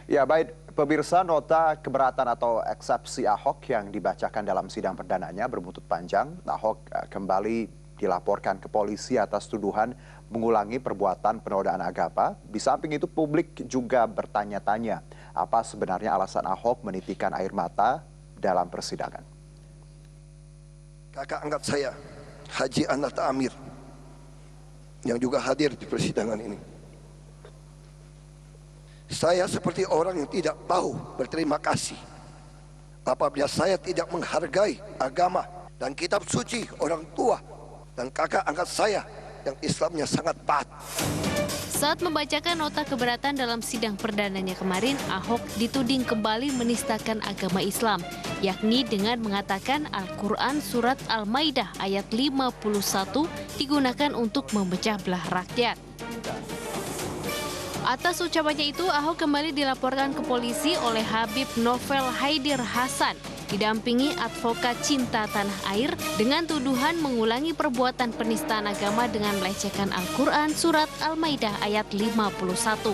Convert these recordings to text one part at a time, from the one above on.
Ya, baik pemirsa, nota keberatan atau eksepsi Ahok yang dibacakan dalam sidang perdananya berbuntut panjang. Ahok kembali dilaporkan ke polisi atas tuduhan mengulangi perbuatan penodaan agama. Di samping itu publik juga bertanya-tanya apa sebenarnya alasan Ahok menitikan air mata dalam persidangan. Kakak angkat saya, Haji Anata Amir, yang juga hadir di persidangan ini. Saya seperti orang yang tidak tahu berterima kasih apabila saya tidak menghargai agama dan kitab suci orang tua dan kakak angkat saya yang Islamnya sangat taat. Saat membacakan nota keberatan dalam sidang perdananya kemarin, Ahok dituding kembali menistakan agama Islam, yakni dengan mengatakan Al-Quran Surat Al-Maidah ayat 51 digunakan untuk memecah belah rakyat. Atas ucapannya itu, Ahok kembali dilaporkan ke polisi oleh Habib Novel Haidir Hasan, didampingi advokat cinta tanah air dengan tuduhan mengulangi perbuatan penistaan agama dengan melecehkan Al-Quran Surat Al-Maidah ayat 51.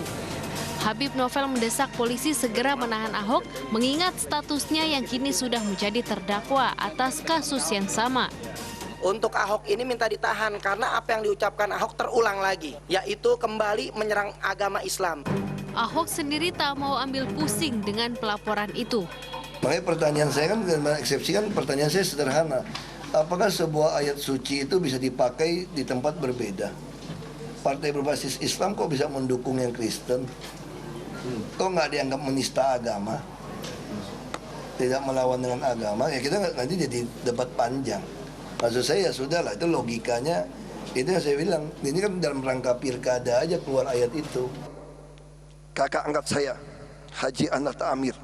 Habib Novel mendesak polisi segera menahan Ahok mengingat statusnya yang kini sudah menjadi terdakwa atas kasus yang sama. Untuk Ahok ini minta ditahan karena apa yang diucapkan Ahok terulang lagi, yaitu kembali menyerang agama Islam. Ahok sendiri tak mau ambil pusing dengan pelaporan itu. Makanya pertanyaan saya kan, eksepsi kan pertanyaan saya sederhana. Apakah sebuah ayat suci itu bisa dipakai di tempat berbeda? Partai berbasis Islam kok bisa mendukung yang Kristen? Kok nggak dianggap menista agama? Tidak melawan dengan agama, ya kita nanti jadi debat panjang. Maksud saya ya sudahlah, itu logikanya, itu yang saya bilang, ini kan dalam rangka pilkada aja keluar ayat itu. Kakak angkat saya, Haji Anata Amir,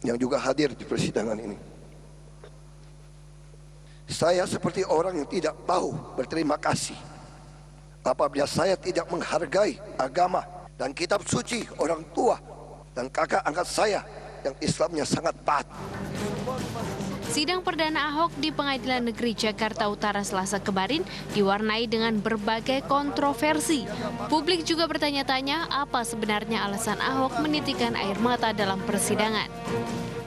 yang juga hadir di persidangan ini. Saya seperti orang yang tidak tahu berterima kasih apabila saya tidak menghargai agama dan kitab suci orang tua dan kakak angkat saya yang Islamnya sangat taat. Sidang perdana Ahok di Pengadilan Negeri Jakarta Utara Selasa kemarin diwarnai dengan berbagai kontroversi. Publik juga bertanya-tanya apa sebenarnya alasan Ahok menitikan air mata dalam persidangan.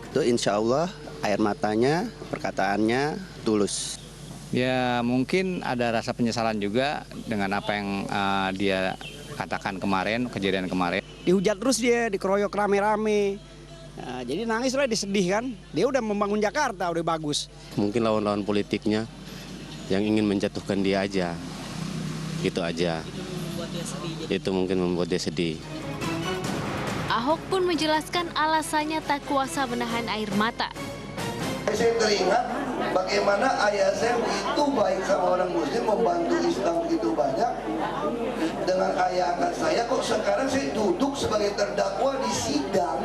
Itu insya Allah air matanya, perkataannya tulus. Ya mungkin ada rasa penyesalan juga dengan apa yang dia katakan kemarin, kejadian kemarin. Dihujat terus dia, dikeroyok rame-rame. Nah, jadi nangis lah, disedih kan. Dia udah membangun Jakarta, udah bagus. Mungkin lawan-lawan politiknya yang ingin menjatuhkan dia aja. Gitu aja. Itu mungkin membuat dia sedih. Ahok pun menjelaskan alasannya tak kuasa menahan air mata. Saya teringat bagaimana ayah saya begitu baik sama orang muslim, membantu Islam begitu banyak. Dengan ayah angkat saya, kok sekarang saya duduk sebagai terdakwa di sidang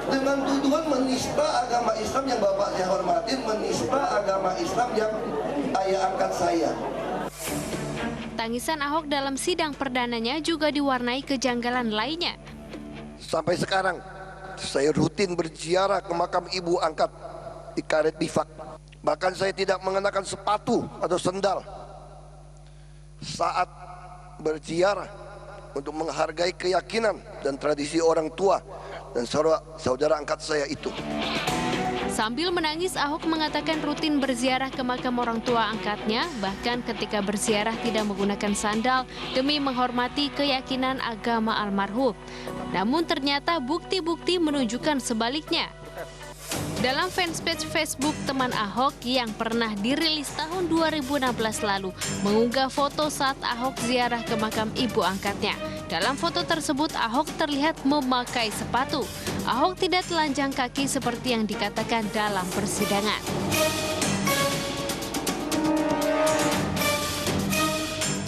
dengan tuduhan menista agama Islam yang bapak saya hormatin, menista agama Islam yang ayah angkat saya. Tangisan Ahok dalam sidang perdananya juga diwarnai kejanggalan lainnya. Sampai sekarang saya rutin berziarah ke makam ibu angkat di Karet Bifak. Bahkan saya tidak mengenakan sepatu atau sendal saat berziarah untuk menghargai keyakinan dan tradisi orang tua dan saudara angkat saya itu. Sambil menangis, Ahok mengatakan rutin berziarah ke makam orang tua angkatnya, bahkan ketika berziarah tidak menggunakan sandal demi menghormati keyakinan agama almarhum. Namun ternyata bukti-bukti menunjukkan sebaliknya. Dalam fanpage Facebook teman Ahok yang pernah dirilis tahun 2016 lalu, mengunggah foto saat Ahok ziarah ke makam ibu angkatnya. Dalam foto tersebut, Ahok terlihat memakai sepatu. Ahok tidak telanjang kaki seperti yang dikatakan dalam persidangan.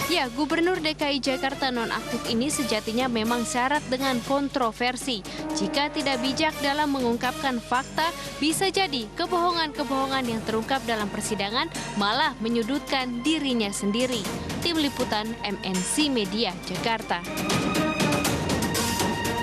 Ya, Gubernur DKI Jakarta nonaktif ini sejatinya memang syarat dengan kontroversi. Jika tidak bijak dalam mengungkapkan fakta, bisa jadi kebohongan-kebohongan yang terungkap dalam persidangan malah menyudutkan dirinya sendiri. Tim Liputan MNC Media, Jakarta.